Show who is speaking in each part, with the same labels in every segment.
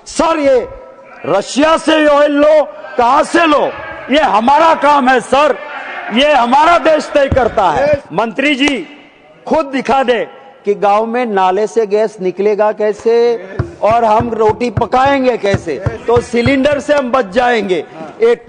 Speaker 1: Sir ये Russia से oil लो, कहां से लो, ये हमारा काम है सर, ये हमारा देश तय करता है। मंत्री जी खुद दिखा दे कि गांव में नाले से गैस निकलेगा कैसे और हम रोटी पकाएंगे कैसे, तो सिलेंडर से हम बच जाएंगे। एक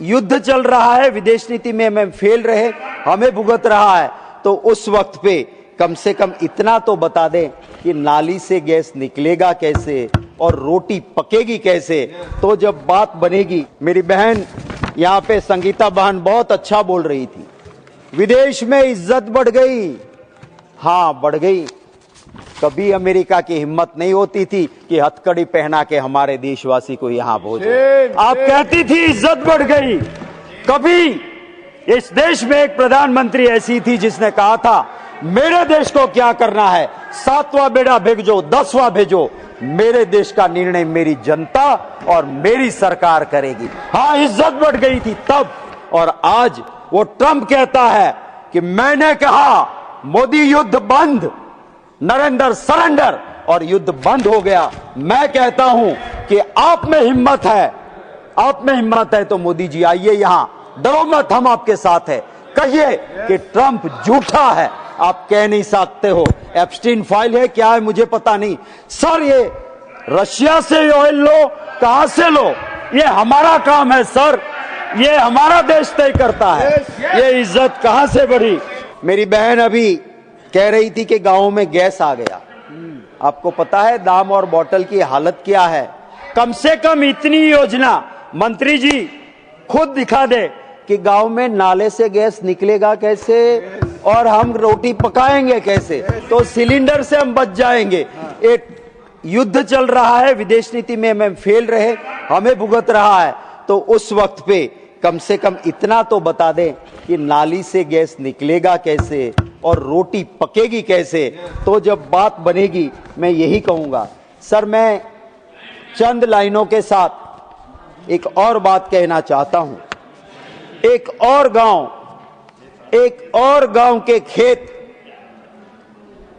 Speaker 1: युद्ध चल रहा है, विदेश नीति में हम फेल रहे, हमें भुगत रहा है, तो उस वक्त पे कम से कम इतना तो बता दें कि नाली से गैस निकलेगा कैसे और रोटी पकेगी कैसे, तो जब बात बनेगी। मेरी बहन यहाँ पे संगीता बहन बहुत अच्छा बोल रही थी, विदेश में इज्जत बढ़ गई। हाँ बढ़ गई, कभी अमेरिका की हिम्मत नहीं होती थी कि हथकड़ी पहना के हमारे देशवासी को यहाँ भेजे। आप कहती थी इज्जत बढ़ गई। कभी इस देश में एक प्रधानमंत्री ऐसी थी जिसने कहा था मेरे देश को क्या करना है, 7वां बेड़ा भेजो 10वां भेजो, मेरे देश का निर्णय मेरी जनता और मेरी सरकार करेगी। हाँ इज्जत बढ़ गई थी तब, और आज वो ट्रंप कहता है कि मैंने कहा मोदी युद्ध बंद, नरेंद्र सरेंडर, और युद्ध बंद हो गया। मैं कहता हूं कि आप में हिम्मत है, आप में हिम्मत है तो मोदी जी आइए यहां, डरो मत, हम आपके साथ हैं। कहिए कि ट्रंप झूठा है, आप कह नहीं सकते हो। एप्स्टीन फाइल है, क्या है मुझे पता नहीं। सर ये रशिया से ऑयल लो, कहां से लो, ये हमारा काम है सर, ये हमारा देश तय करता है। ये इज्जत कहां से बढ़ी। मेरी बहन अभी कह रही थी कि गांव में गैस आ गया। आपको पता है दाम और बोतल की हालत क्या है। कम से कम इतनी योजना मंत्री जी खुद दिखा दे कि गांव में नाले से गैस निकलेगा कैसे और हम रोटी पकाएंगे कैसे, तो सिलेंडर से हम बच जाएंगे। एक युद्ध चल रहा है, विदेश नीति में हम फेल रहे, हमें भुगत रहा है, तो उस वक्त पे कम से कम इतना तो बता दें कि नाली से गैस निकलेगा कैसे और रोटी पकेगी कैसे, तो जब बात बनेगी मैं यही कहूंगा। सर मैं चंद लाइनों के साथ एक और बात कहना चाहता हूं। एक और गांव के खेत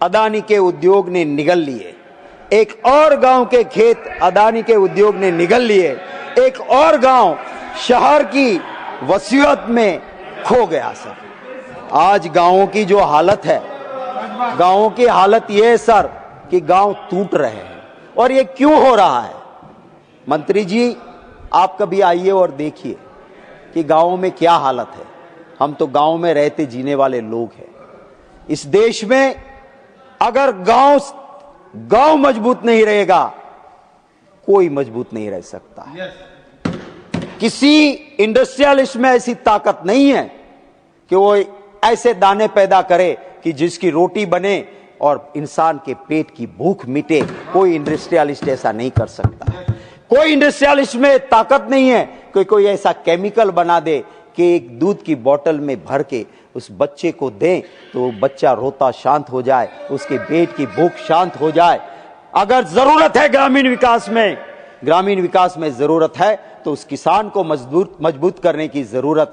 Speaker 1: अदानी के उद्योग ने निगल लिए, एक और गांव के खेत अदानी के उद्योग ने निगल लिए, एक और गांव शहर की वसीयत में खो गया। सर आज गांवों की जो हालत है, गांवों की हालत यह है सर कि गांव टूट रहे हैं, और ये क्यों हो रहा है। मंत्री जी आप कभी आइए और देखिए कि गांवों में क्या हालत है। हम तो गांव में रहते जीने वाले लोग हैं। इस देश में अगर गांव मजबूत नहीं रहेगा, कोई मजबूत नहीं रह सकता है। किसी इंडस्ट्रियलिस्ट में ऐसी ताकत नहीं है कि वो ऐसे दाने पैदा करे कि जिसकी रोटी बने और इंसान के पेट की भूख मिटे। कोई इंडस्ट्रियलिस्ट ऐसा नहीं कर सकता। कोई इंडस्ट्रियलिस्ट में ताकत नहीं है कि कोई ऐसा केमिकल बना दे कि एक दूध की बोतल में भर के उस बच्चे को दें तो बच्चा रोता शांत हो जाए, उसके पेट की भूख शांत हो जाए। अगर जरूरत है ग्रामीण विकास में जरूरत है तो उस किसान को मजबूत करने की जरूरत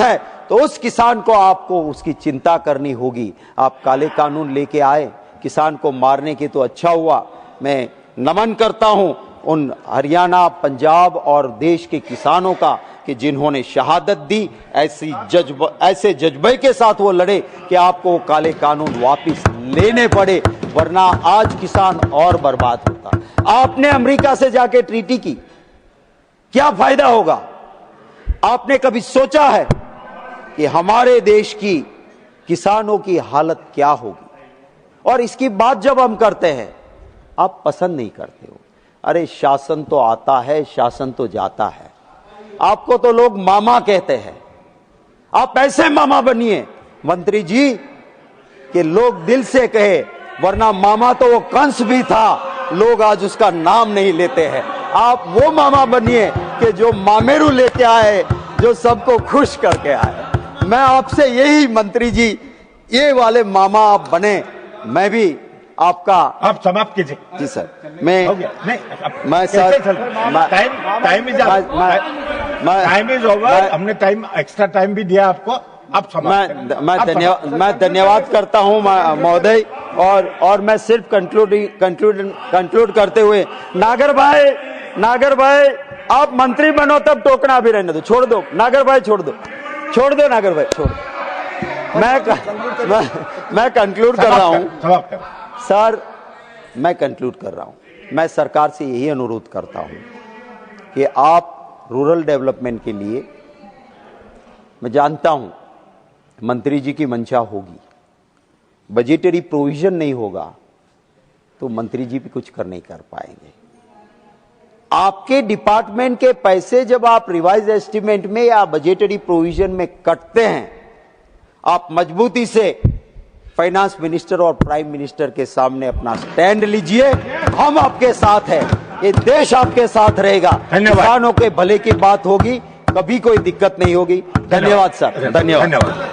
Speaker 1: है तो उस किसान को आपको उसकी चिंता करनी होगी। आप काले कानून लेके आए किसान को मारने की, तो अच्छा हुआ। मैं नमन करता हूं उन हरियाणा, पंजाब और देश के किसानों का कि जिन्होंने शहादत दी। ऐसे जज्बे के साथ वो लड़े कि आपको काले कानून वापस लेने पड़े, वरना आज किसान और बर्बाद होता। आपने अमेरिका से जाके ट्रीटी की, क्या फायदा होगा। आपने कभी सोचा है कि हमारे देश की किसानों की हालत क्या होगी। और इसकी बात जब हम करते हैं आप पसंद नहीं करते हो। अरे शासन तो आता है, शासन तो जाता है। आपको तो लोग मामा कहते हैं, आप ऐसे मामा बनिए मंत्री जी कि लोग दिल से कहे, वरना मामा तो वो कंस भी था, लोग आज उसका नाम नहीं लेते हैं। आप वो मामा बनिए कि जो मामेरू लेके आए, जो सबको खुश करके आए। मैं आपसे यही मंत्री जी, ये वाले मामा आप बने। मैं भी आपका,
Speaker 2: आप समाप्त कीजिए
Speaker 1: जी सर। मैं सर
Speaker 2: टाइम इज ओवर। हमने एक्स्ट्रा टाइम भी दिया आपको। आप
Speaker 1: मैं धन्यवाद करता हूं महोदय। और मैं सिर्फ कंक्लूड करते हुए, नागर भाई आप मंत्री बनो तब टोकना भी रहने दो, छोड़ दो नागर भाई, छोड़ दो नागर भाई, छोड़ दो। मैं कंक्लूड कर रहा हूं सर, मैं कंक्लूड कर रहा हूं। मैं सरकार से यही अनुरोध करता हूं कि आप रूरल डेवलपमेंट के लिए, मैं जानता हूं मंत्री जी की मंशा होगी, बजटरी प्रोविजन नहीं होगा तो मंत्री जी भी कुछ नहीं कर पाएंगे। आपके डिपार्टमेंट के पैसे जब आप रिवाइज एस्टिमेट में या बजटरी प्रोविजन में कटते हैं, आप मजबूती से फाइनेंस मिनिस्टर और प्राइम मिनिस्टर के सामने अपना स्टैंड लीजिए। हम आपके साथ हैं, ये देश आपके साथ रहेगा। किसानों के भले की बात होगी, कभी कोई दिक्कत नहीं होगी। धन्यवाद सर, धन्यवाद।